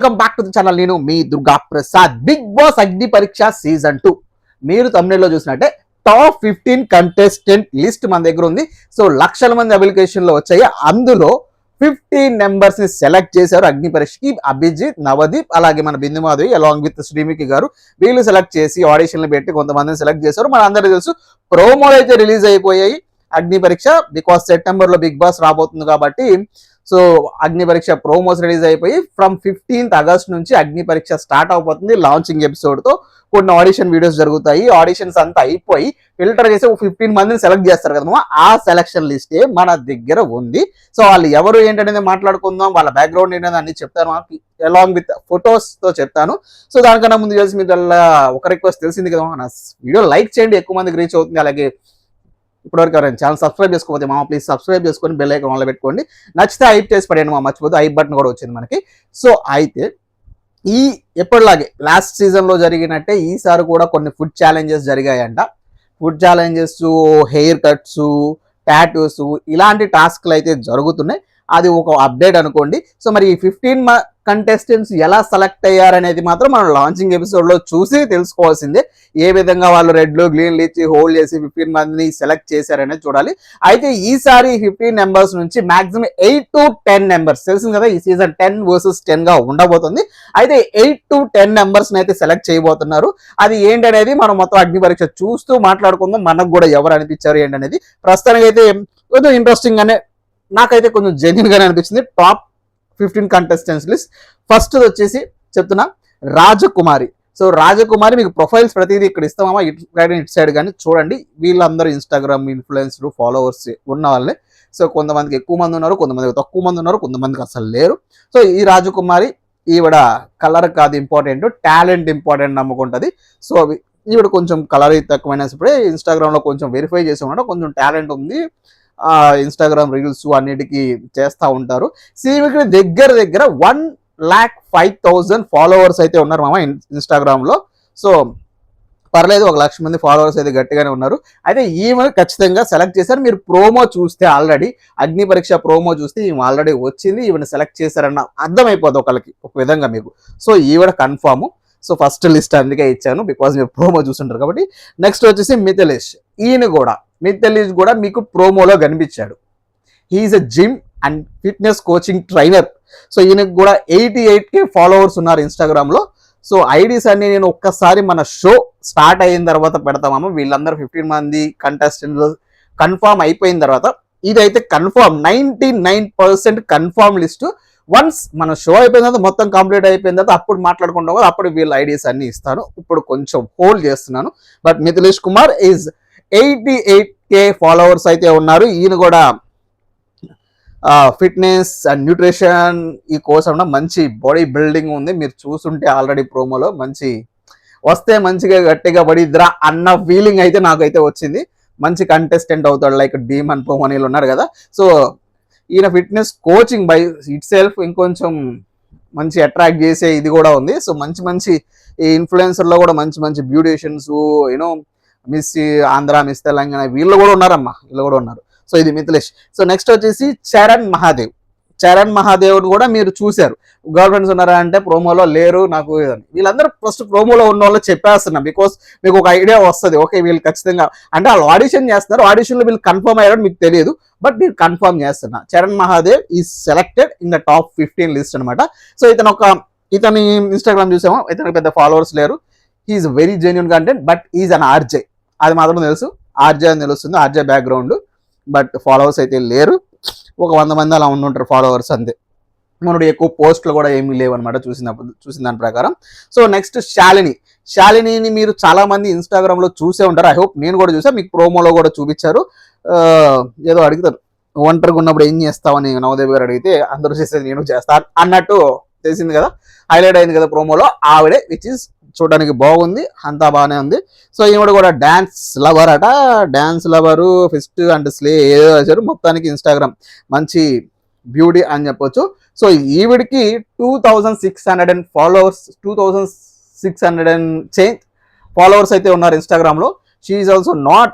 Welcome back to the channel. నేను మీ Durga Prasad. Big boss అగ్ని Pariksha season 2 మీరు thumbnail లో చూసినట్టే టాప్ 15 కంటెస్టెంట్ లిస్ట్ మన దగ్గర ఉంది. సో లక్షల మంది అప్లికేషన్ లో వచ్చాయి. అందులో 15 నెంబర్స్ ని సెలెక్ట్ చేశారు అగ్ని పరీక్షకి. అభిజిత్, నవదీప్, అలాగే మన బిందు మాధవి అలాంగ్ విత్ శ్రీమికి గారు వీళ్ళు సెలెక్ట్ చేసి ఆడిషన్లు పెట్టి కొంతమందిని సెలెక్ట్ చేశారు. మన అందరికీ తెలుసు ప్రోమోలు అయితే రిలీజ్ అయిపోయాయి అగ్ని పరీక్ష. బికాస్ సెప్టెంబర్ లో బిగ్ బాస్ రాబోతుంది కాబట్టి సో అగ్ని పరీక్ష ప్రోమోస్ రిలీజ్ అయిపోయి ఫ్రమ్ 15th ఆగస్ట్ నుంచి అగ్ని పరీక్ష స్టార్ట్ అయిపోతుంది. లాంచింగ్ ఎపిసోడ్ తో కొన్ని ఆడిషన్ వీడియోస్ జరుగుతాయి. ఆడిషన్స్ అంతా అయిపోయి ఫిల్టర్ చేసి 15 మందిని సెలెక్ట్ చేస్తారు కదా, ఆ సెలక్షన్ లిస్టే మన దగ్గర ఉంది. సో వాళ్ళు ఎవరు ఏంటనేది మాట్లాడుకుందాం, వాళ్ళ బ్యాక్గ్రౌండ్ ఏంటనేది అన్ని చెప్తాను, అలాంగ్ విత్ ఫొటోస్ తో చెప్తాను. సో దానికన్నా ముందు చేసి మీకు ఒక రిక్వెస్ట్ తెలిసింది కదా, నా వీడియో లైక్ చేయండి, ఎక్కువ మందికి రీచ్ అవుతుంది. అలాగే ఇప్పటివరకు ఎవరైనా ఛానల్ సబ్స్క్రైబ్ చేసుకోకపోతే మామ ప్లీజ్ సబ్స్క్రైబ్ చేసుకొని బెల్ ఐకాన్ ఆన్లో పెట్టుకోండి. నచ్చితే హైప్ చేసి పడేయండి మా, మర్చిపోతే హైప్ బటన్ కూడా వచ్చింది మనకి. సో అయితే ఈ ఎప్పటిలాగే లాస్ట్ సీజన్ లో జరిగినట్టే ఈసారి కూడా కొన్ని ఫుడ్ ఛాలెంజెస్ జరిగాయంట. Food challenges, hair cuts, tattoos ఇలాంటి టాస్క్లు అయితే జరుగుతున్నాయి. అది ఒక అప్డేట్ అనుకోండి. సో మరి ఈ 15 కంటెస్టెంట్స్ ఎలా సెలెక్ట్ అయ్యారనేది మాత్రం మనం లాంచింగ్ ఎపిసోడ్ లో చూసి తెలుసుకోవాల్సిందే. ఏ విధంగా వాళ్ళు రెడ్లు గ్రీన్లు ఇచ్చి హోల్డ్ చేసి 15 మందిని సెలెక్ట్ చేశారనేది చూడాలి. అయితే ఈసారి 15 నెంబర్స్ నుంచి మాక్సిమం 8 to 10 నెంబర్స్, తెలిసింది కదా ఈ సీజన్ 10 versus 10 గా ఉండబోతుంది. అయితే 8 to 10 నెంబర్స్ అయితే సెలెక్ట్ చేయబోతున్నారు. అది ఏంటనేది మనం మొత్తం అగ్ని పరీక్ష చూస్తూ మాట్లాడుకుందాం. మనకు కూడా ఎవరు అనిపించారు ఏంటనేది. ప్రస్తుతానికి అయితే కొంచెం ఇంట్రెస్టింగ్ గానే, నాకైతే కొంచెం జెన్యున్ గానే అనిపించింది. టాప్ 15 కంటెస్టెంట్స్ లిస్ట్ ఫస్ట్ వచ్చేసి చెప్తున్నా రాజకుమారి. సో రాజకుమారి మీకు ప్రొఫైల్స్ ప్రతిదీ ఇక్కడ ఇస్తామా, ఇటు సైడ్ కానీ చూడండి. వీళ్ళందరూ ఇన్స్టాగ్రామ్ ఇన్ఫ్లుయెన్సర్ ఫాలోవర్స్ ఉన్న వాళ్ళే. సో కొంతమందికి ఎక్కువ మంది ఉన్నారు, కొంతమందికి తక్కువ మంది ఉన్నారు, కొంతమందికి అసలు లేరు. సో ఈ రాజకుమారి ఈవిడ కలర్ కాదు ఇంపార్టెంట్, టాలెంట్ ఇంపార్టెంట్ నమ్ముకుంటుంది. సో ఈవిడ కొంచెం కలర్ తక్కువైనా సరే ఇన్స్టాగ్రామ్ లో కొంచెం వెరిఫై చేసి ఉన్నాడు, కొంచెం టాలెంట్ ఉంది. ఇన్స్టాగ్రామ్ రీల్స్ అన్నిటికీ చేస్తూ ఉంటారు. ఈమెకి దగ్గర 1,05,000 ఫాలోవర్స్ అయితే ఉన్నారు మామ ఇన్స్టాగ్రామ్ లో. సో పర్లేదు, 1,00,000 మంది ఫాలోవర్స్ అయితే గట్టిగానే ఉన్నారు. అయితే ఈమె ఖచ్చితంగా సెలెక్ట్ చేశారు. మీరు ప్రోమో చూస్తే ఆల్రెడీ అగ్ని పరీక్ష ప్రోమో చూస్తే ఈమె ఆల్రెడీ వచ్చింది, ఈమెను సెలెక్ట్ చేశారన్న అర్థమైపోతుంది ఒకరికి ఒక విధంగా మీకు. సో ఈవిడ కన్ఫామ్. సో ఫస్ట్ లిస్ట్ అందుకే ఇచ్చాను, బికాజ్ మీరు ప్రోమో చూస్తుంటారు కాబట్టి. నెక్స్ట్ వచ్చేసి మిథిలేష్. మిథిలేష్ కూడా మీకు ప్రోమోలో కనిపించాడు. He's a gym and fitness coaching trainer. So ఈయనకు కూడా 88K ఫాలోవర్స్ ఉన్నారు ఇన్స్టాగ్రామ్ లో. సో ఐడీస్ అన్ని నేను ఒక్కసారి మన షో స్టార్ట్ అయిన తర్వాత పెడతామమ్మ. వీళ్ళందరూ 15 మంది కంటెస్టెంట్లు కన్ఫామ్ అయిపోయిన తర్వాత ఇదైతే కన్ఫామ్ 99% కన్ఫామ్ లిస్ట్. వన్స్ మన షో అయిపోయిన తర్వాత మొత్తం కంప్లీట్ అయిపోయిన తర్వాత అప్పుడు మాట్లాడుకుంటాం కదా, అప్పుడు వీళ్ళ ఐడీస్ అన్ని ఇస్తాను. ఇప్పుడు కొంచెం హోల్డ్ చేస్తున్నాను. But Mithilesh Kumar is 88K followers అయితే ఉన్నారు. ఈయన కూడా ఫిట్నెస్ అండ్ న్యూట్రిషన్ ఈ కోసం మంచి బాడీ బిల్డింగ్ ఉంది. మీరు చూస్తుంటే ఆల్రెడీ ప్రోమోలో మంచి వస్తే మంచిగా గట్టిగా పడిద్రా అన్న ఫీలింగ్ అయితే నాకైతే వచ్చింది. మంచి కంటెస్టెంట్ అవుతాడు, లైక్ డీమన్ పోమనీలు ఉన్నారు కదా. సో ఈయన fitness coaching by it self ఇంకొంచెం మంచి అట్రాక్ట్ చేసే ఇది కూడా ఉంది. సో మంచి ఈ ఇన్ఫ్లుయెన్సర్లో కూడా మంచి beauticians, you know miss Andhra, miss Telangana వీళ్ళు కూడా ఉన్నారమ్మా, వీళ్ళు కూడా ఉన్నారు. సో ఇది మిథిలేష్. సో నెక్స్ట్ వచ్చేసి చరణ్ మహాదేవ్ కూడా మీరు చూశారు. గర్ల్ ఫ్రెండ్స్ ఉన్నారా అంటే ప్రోమోలో లేరు నాకు. వీళ్ళందరూ ఫస్ట్ ప్రోమోలో ఉన్న వాళ్ళు చెప్పేస్తున్నా, బికాస్ మీకు ఒక ఐడియా వస్తుంది. ఓకే వీళ్ళు ఖచ్చితంగా అంటే వాళ్ళు ఆడిషన్ చేస్తున్నారు, ఆడిషన్లో వీళ్ళు కన్ఫర్మ్ అయ్యారని మీకు తెలియదు, బట్ మీరు కన్ఫర్మ్ చేస్తున్నా. Charan Mahadev is selected in the top 15 list అనమాట. సో ఇతని ఇన్స్టాగ్రామ్ చూసామో, ఇతనికి పెద్ద ఫాలోవర్స్ లేరు. He's very genuine content, but is an RJ, అది మాత్రం తెలుసు. ఆర్జే అని తెలుస్తుంది, ఆర్జే బ్యాక్గ్రౌండ్, బట్ ఫాలోవర్స్ అయితే లేరు. ఒక 100 మంది అలా ఉండుంటారు ఫాలోవర్స్ అంతే. మనోడు ఎక్కువ పోస్టులు కూడా ఏమీ లేవు అనమాట చూసిన దాని ప్రకారం. సో నెక్స్ట్ శాలినిని మీరు చాలా మంది ఇన్స్టాగ్రామ్ లో చూసే ఉంటారు. ఐ హోప్ నేను కూడా చూసా, మీకు ప్రోమోలో కూడా చూపించారు. ఏదో అడుగుతారు ఒంటరిగా ఉన్నప్పుడు ఏం చేస్తామని నవదేవ్ గారు అడిగితే అందరూ చేసేది నేను చేస్తాను అన్నట్టు తెలిసింది కదా, హైలైట్ అయింది కదా ప్రోమోలో. ఆవిడే విచ్ ఇస్ చూడడానికి బాగుంది, అంతా బాగానే ఉంది. సో ఈవిడ కూడా డాన్స్ లవర్ అట, dance lover, fist and slay ఏదో వచ్చారు. మొత్తానికి ఇన్స్టాగ్రామ్ మంచి బ్యూటీ అని చెప్పొచ్చు. సో ఈవిడికి 2,600 ఫాలోవర్స్, 2,600 ఫాలోవర్స్ అయితే ఉన్నారు ఇన్స్టాగ్రామ్ లో. She is also not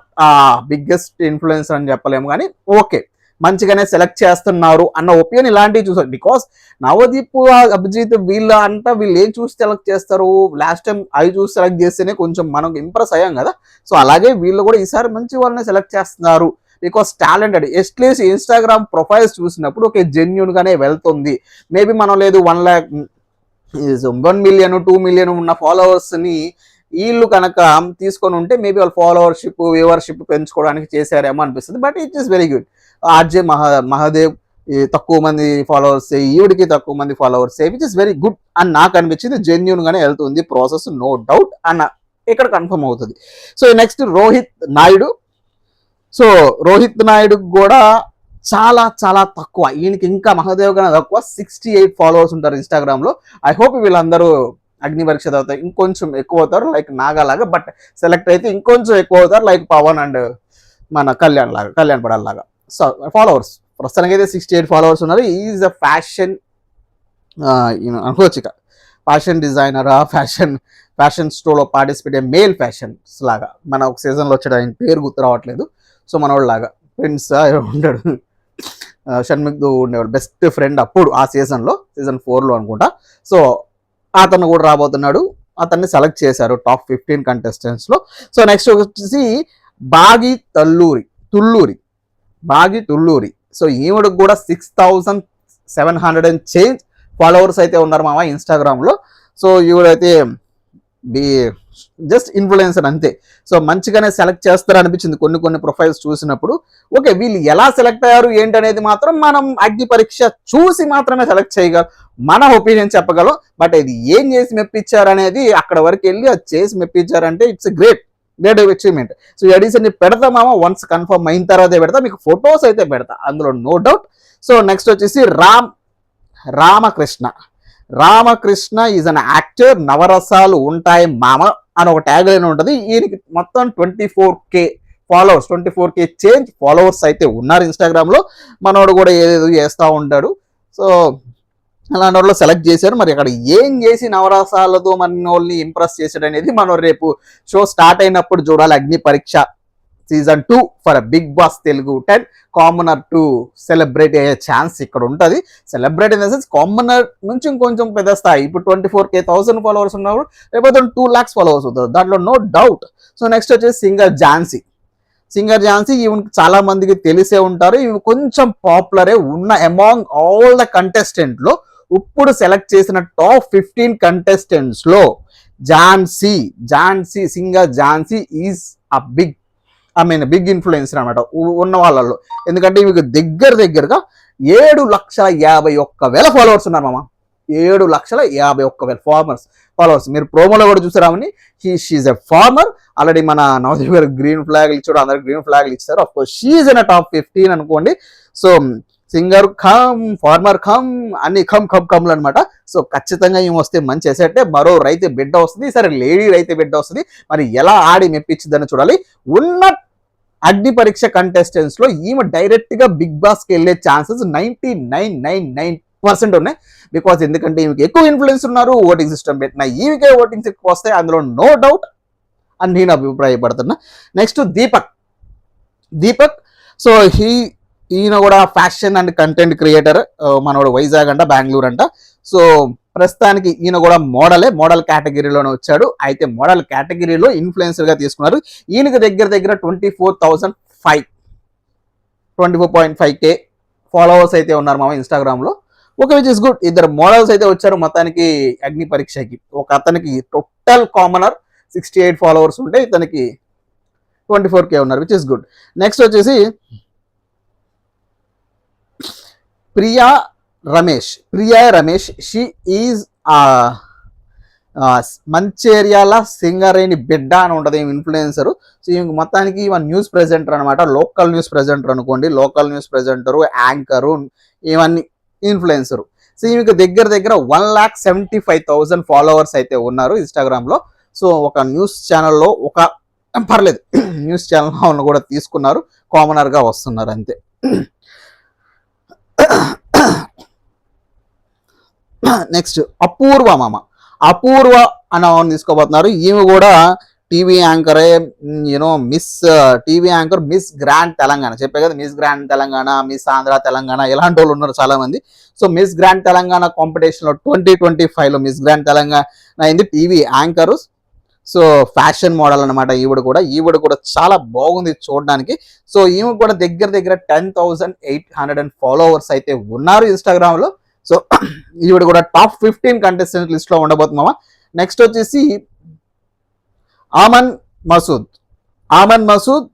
biggest influencer అని చెప్పలేము కానీ ఓకే, మంచిగానే సెలెక్ట్ చేస్తున్నారు అన్న ఒపీనియన్ ఇలాంటివి చూసారు. బికాస్ నవదీప్ అభిజిత్ వీళ్ళు ఏం చూసి సెలెక్ట్ చేస్తారు, లాస్ట్ టైం అవి చూసి సెలెక్ట్ చేస్తేనే కొంచెం మనం ఇంప్రెస్ అయ్యాం కదా. సో అలాగే వీళ్ళు కూడా ఈసారి మంచి వాళ్ళని సెలెక్ట్ చేస్తున్నారు because talented. At least Instagram profiles చూసినప్పుడు ఓకే జెన్యున్ గానే వెళ్తుంది. మేబీ మనం లేదు 1 lakh 1 million 2 million ఉన్న ఫాలోవర్స్ని వీళ్ళు కనుక తీసుకొని ఉంటే మేబీ వాళ్ళ ఫాలోవర్షిప్ వ్యూవర్షిప్ పెంచుకోవడానికి చేశారేమో అనిపిస్తుంది. But it is very good. RJ Mahadev తక్కువ మంది ఫాలోవర్స్, ఈవిడికి తక్కువ మంది followers, which is very good అని నాకు అనిపించింది. జెన్యున్ గానే వెళ్తుంది ప్రాసెస్, నో డౌట్ అన్న ఇక్కడ కన్ఫర్మ్ అవుతుంది. So next Rohit Naidu. So Rohit Naidu కూడా చాలా చాలా తక్కువ, ఈయనకి ఇంకా మహాదేవ్ కన్నా తక్కువ 68 ఫాలోవర్స్ ఉంటారు ఇన్స్టాగ్రామ్లో. ఐ హోప్ వీళ్ళందరూ అగ్ని పరీక్ష తర్వాత ఇంకొంచెం ఎక్కువ అవుతారు లైక్ నాగాలాగా, బట్ సెలెక్ట్ అయితే ఇంకొంచెం ఎక్కువ అవుతారు లైక్ పవన్ అండ్ మన కళ్యాణ్ పడాల్ లాగా. సో ఫాలోవర్స్ ప్రస్తుతానికి అయితే 68 ఫాలోవర్స్ ఉన్నారు. ఈజ్ అ ఫ్యాషన్ అనుకోవచ్చు, ఇక ఫ్యాషన్ డిజైనరా, ఫ్యాషన్ స్టోర్లో పార్టిసిపేట్ అయ్యే మేల్ ఫ్యాషన్స్ లాగా. మన ఒక సీజన్లో వచ్చాడు, ఆయన పేరు గుర్తు రావట్లేదు. సో మనోళ్ళ లాగా ఫ్రెండ్స్ ఉంటాడు, షణ్ముఖ్ ఉండేవాడు బెస్ట్ ఫ్రెండ్ అప్పుడు ఆ సీజన్ 4లో అనుకుంటా. సో అతను కూడా రాబోతున్నాడు, అతన్ని సెలెక్ట్ చేశారు టాప్ 15 కంటెస్టెంట్స్లో. సో నెక్స్ట్ వచ్చేసి బాగి తుళ్ళూరి. సో ఈవిడకు కూడా 6700 అండ్ చేంజ్ ఫాలోవర్స్ అయితే ఉన్నారు మామ ఇన్స్టాగ్రామ్లో. సో ఈవిడైతే జస్ట్ ఇన్ఫ్లుయెన్సర్ అంతే. సో మంచిగానే సెలెక్ట్ చేస్తారు అనిపించింది కొన్ని ప్రొఫైల్స్ చూసినప్పుడు. ఓకే వీళ్ళు ఎలా సెలెక్ట్ అయ్యారు ఏంటనేది మాత్రం మనం అగ్ని పరీక్ష చూసి మాత్రమే సెలెక్ట్ చేయగలం, మన ఒపీనియన్ చెప్పగలం. బట్ ఇది ఏం చేసి మెప్పించారు అనేది అక్కడ వరకు వెళ్ళి అది చేసి మెప్పించారంటే it's great achievement. So edition పెడతామా వన్స్ కన్ఫర్మ్ అయిన తర్వాతే పెడతా, మీకు ఫొటోస్ అయితే పెడతా, అందులో నో డౌట్. సో నెక్స్ట్ వచ్చేసి రామకృష్ణ ఈజ్ అన్ యాక్టర్, నవరసాలు ఉంటాయి మామ అని ఒక ట్యాగ్ లైన్ ఉంటుంది. ఈయనకి మొత్తం 24K followers, 24K change followers అయితే ఉన్నారు ఇన్స్టాగ్రామ్లో. మనోడు కూడా ఏదేదో చేస్తూ ఉంటాడు. సో అలాంటి వాళ్ళు సెలెక్ట్ చేశారు. మరి అక్కడ ఏం చేసి నవరసాలతో మన వాళ్ళని ఇంప్రెస్ చేశాడు అనేది మనం రేపు షో స్టార్ట్ అయినప్పుడు చూడాలి. Agni Pariksha season 2 for Bigg Boss Telugu 10 commoner to celebrate అయ్యే ఛాన్స్ ఇక్కడ ఉంటుంది. Celebrate in the sense commoner నుంచి ఇంకొంచెం పెద్ద స్థాయి. ఇప్పుడు 24,000 ఫాలోవర్స్ ఉన్నప్పుడు రేపు 2 lakhs ఫాలోవర్స్ అవుతుంది, దాంట్లో నో డౌట్. సో నెక్స్ట్ వచ్చేసి సింగర్ ఝాన్సీ ఈవెన్ చాలా మందికి తెలిసే ఉంటారు. ఈవెన్ కొంచెం పాపులరే ఉన్న అమాంగ్ ఆల్ ద కంటెస్టెంట్లో ఇప్పుడు సెలెక్ట్ చేసిన టాప్ 15 కంటెస్టెంట్స్లో singer Jhansi is a big influencer అనమాట ఉన్న వాళ్ళల్లో. ఎందుకంటే మీకు దగ్గరగా 7,51,000 ఫాలోవర్స్ ఉన్నారు మామ. 7,51,000 ఫాలోవర్స్. మీరు ప్రోమోలో కూడా చూసారామని, షీఈ్ ఎ ఫార్మర్. ఆల్రెడీ మన నవదీప్ గారు గ్రీన్ ఫ్లాగ్లు ఇచ్చాడు, అందరు గ్రీన్ ఫ్లాగ్లు ఇచ్చారు. Of course she's in top 15 అనుకోండి. సో సింగర్ ఫార్మర్ అన్ని కమ్లు అనమాట. సో ఖచ్చితంగా ఏమి వస్తే మంచి ఎసెట్టే. మరో రైతు బిడ్డ వస్తుంది, సరే లేడీ రైతు బిడ్డ వస్తుంది. మరి ఎలా ఆడి మెప్పించిందని చూడాలి. ఉన్న అగ్ని పరీక్ష కంటెస్టెంట్స్ లో ఈమె డైరెక్ట్ గా బిగ్ బాస్ కి వెళ్ళే ఛాన్సెస్ 99.99% ఉన్నాయి. బికాస్ ఎందుకంటే ఈమెకి ఎక్కువ ఇన్ఫ్లుయెన్స్ ఉన్నారు, ఓటింగ్ సిస్టమ్ పెట్టిన ఈమెకే ఓటింగ్స్ ఎక్కువ వస్తాయి, అందులో నో డౌట్ అని నేను అభిప్రాయపడుతున్నా. నెక్స్ట్ దీపక్. సో ఈయన కూడా ఫ్యాషన్ అండ్ కంటెంట్ క్రియేటర్, మనోడు వైజాగ్ అంట, బెంగళూరు అంట. సో ప్రస్తుతానికి ఈయన కూడా మోడల్ కేటగిరీలోనే వచ్చాడు. అయితే మోడల్ కేటగిరీలో ఇన్ఫ్లుయెన్సర్ గా తీసుకున్నారు. ఈయనకి దగ్గర 24.5K ఫాలోవర్స్ అయితే ఉన్నారు మామ ఇన్స్టాగ్రామ్ లో. Okay which is good. 2 models అయితే వచ్చారు మొత్తానికి అగ్ని పరీక్షకి. ఒక అతనికి టోటల్ కామనర్ 68 ఫాలోవర్స్ ఉంటే ఇతనికి 24K ఉన్నారు, విచ్ ఇస్ గుడ్. నెక్స్ట్ వచ్చేసి ప్రియా రమేష్. షీ ఈజ్ మంచేర్యాల సింగరేణి బిడ్డ అని ఉంటుంది ఇన్ఫ్లుయెన్సరు. సో ఈ మొత్తానికి న్యూస్ ప్రెజెంటర్ అనమాట, లోకల్ న్యూస్ ప్రెజెంటర్ అనుకోండి. లోకల్ న్యూస్ ప్రెజెంటరు, యాంకరు, ఇవన్నీ ఇన్ఫ్లుయెన్సరు. సో ఈమెకి దగ్గర 1,75,000 ఫాలోవర్స్ అయితే ఉన్నారు ఇన్స్టాగ్రామ్లో. సో ఒక న్యూస్ ఛానల్లో పర్లేదు న్యూస్ ఛానల్ కూడా తీసుకున్నారు, కామనర్గా వస్తున్నారు అంతే. నెక్స్ట్ అపూర్వ అన్న తీసుకోబోతున్నారు. ఈమె కూడా టీవీ యాంకరే Miss TV anchor Miss Grand Telangana చెప్పే కదా, Miss Grand Telangana, Miss Andhra Telangana ఇలాంటి వాళ్ళు ఉన్నారు చాలా మంది. So Miss Grand Telangana competition లో 2025లో మిస్ గ్రాండ్ తెలంగాణ అయింది TV anchor. So fashion model అనమాట ఈవిడ కూడా చాలా బాగుంది చూడడానికి. సో ఈమె కూడా దగ్గర 10,800 ఫాలోవర్స్ అయితే ఉన్నారు ఇన్స్టాగ్రామ్ లో. సో ఈవిడ కూడా టాప్ 15 కంటెస్టెంట్ లిస్ట్ లో ఉండబోతున్నామా. నెక్స్ట్ వచ్చేసి Aman Masood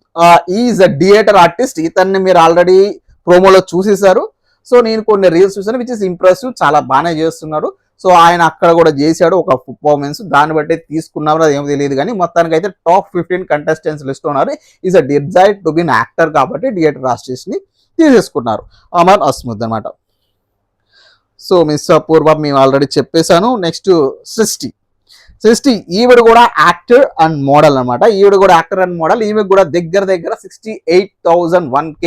is a theatre artist. ఇతన్ని మీరు ఆల్రెడీ ప్రోమోలో చూసేశారు. సో నేను కొన్ని రీల్స్ చూసాను విచ్ ఇస్ ఇంప్రెసివ్, చాలా బాగానే చేస్తున్నారు. సో ఆయన అక్కడ కూడా చేశాడు ఒక పర్ఫార్మెన్స్, దాన్ని బట్టి తీసుకున్నారో అది ఏమో తెలియదు కానీ మొత్తానికి అయితే టాప్ 15 కంటెస్టెంట్స్ లిస్ట్ ఉన్నారు. Is a desire to been actor కాబట్టి థియేటర్ ఆర్టిస్ట్ ని తీసేసుకున్నారు. అమన్ అస్ముద్ అనమాట. సో మిస్ అపూర్వ మేము ఆల్రెడీ చెప్పేశాను. నెక్స్ట్ సృష్టి ఈవిడ కూడా యాక్టర్ అండ్ మోడల్ అనమాట. ఈమె కూడా దగ్గర 68,001K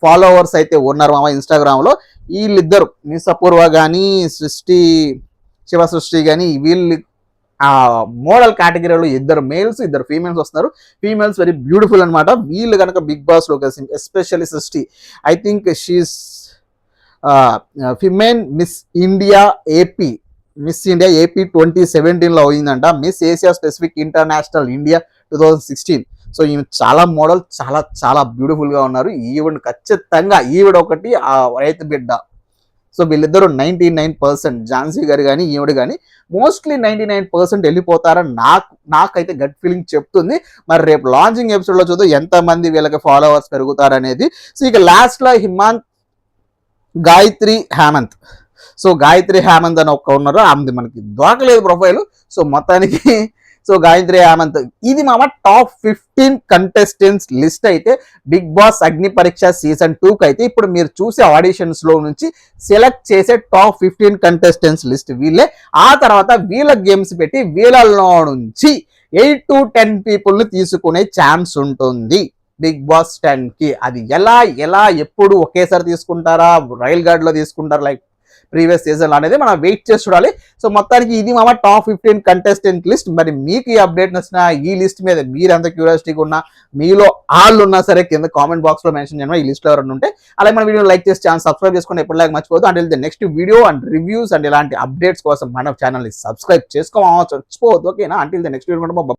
ఫాలోవర్స్ అయితే ఉన్నారు ఇన్స్టాగ్రామ్ లో. వీళ్ళిద్దరు మిస్ అపూర్వ కానీ శివ సృష్టి కానీ వీళ్ళు మోడల్ కేటగిరీలో ఇద్దరు మేల్స్ ఇద్దరు ఫీమేల్స్ వస్తున్నారు. ఫీమేల్స్ వెరీ బ్యూటిఫుల్ అనమాట. వీళ్ళు కనుక బిగ్ బాస్ లో especially Srishti I think she's Femina Miss India AP 2017లో అయిందంట. Miss Asia Pacific International India 2016. So ఈమె చాలా మోడల్ చాలా బ్యూటిఫుల్ గా ఉన్నారు. ఖచ్చితంగా ఈవిడ ఒకటి ఆ రైతు బిడ్డ. సో వీళ్ళిద్దరూ 99% ఝాన్సీ గారు కానీ ఈవిడ కానీ మోస్ట్లీ 99% వెళ్ళిపోతారని నాకైతే గట్ ఫీలింగ్ చెప్తుంది. మరి రేపు లాంచింగ్ ఎపిసోడ్ లో చూద్దాం ఎంతమంది వీళ్ళకి ఫాలోవర్స్ పెరుగుతారనేది. సో ఇక లాస్ట్ లో గాయత్రి హేమంత్. సో గాయత్రి హేమంత్ అని ఒక ఉన్నారు, ఆమెది మనకి దొరకలేదు ప్రొఫైల్. సో మొత్తానికి గాయత్రి హేమంత్ ఇది టాప్ 15 కంటెస్టెంట్స్ లిస్ట్ అయితే బిగ్ బాస్ అగ్ని పరీక్ష సీజన్ 2కి అయితే ఇప్పుడు మీరు చూసే ఆడిషన్స్ లో నుంచి సెలెక్ట్ చేసే టాప్ 15 కంటెస్టెంట్స్ లిస్ట్ వీళ్ళే. ఆ తర్వాత వీళ్ళ గేమ్స్ పెట్టి వీళ్ళలో నుంచి 8 to 10 పీపుల్ ని తీసుకునే ఛాన్స్ ఉంటుంది బిగ్ బాస్ 10కి. అది ఎలా ఎప్పుడు ఒకేసారి తీసుకుంటారా, రైల్ గార్డ్ లో తీసుకుంటారా లైక్ ప్రీవియస్ సీజన్ అనేది మనం వెయిట్ చేసి చూడాలి. సో మొత్తానికి ఇది టాప్ 15 కంటెస్టెంట్ లిస్ట్. మరి మీకు ఈ అప్డేట్ నచ్చిన ఈ లిస్ట్ మీద మీరు ఎంత క్యూరియాసిటీగా ఉన్నా, మీలో ఆళ్ళు ఉన్నా సరే కింద కామెంట్ బాక్స్ లో మెన్షన్ చేయండి ఈ లిస్ట్ లో ఎవరైనా ఉంటే. అలాగే మన వీడియో లైక్ చేసి ఛానల్ సబ్స్క్రైబ్ చేసుకుని ఎప్పటిలాగా మర్చిపోవద్దు. అంటే next video and reviews and ఇలాంటి అప్డేట్స్ కోసం మన ఛానల్ ని సబ్స్క్రైబ్ చేసుకోవచ్చు. ఓకేనా? అంటే నెక్స్ట్ వీడియో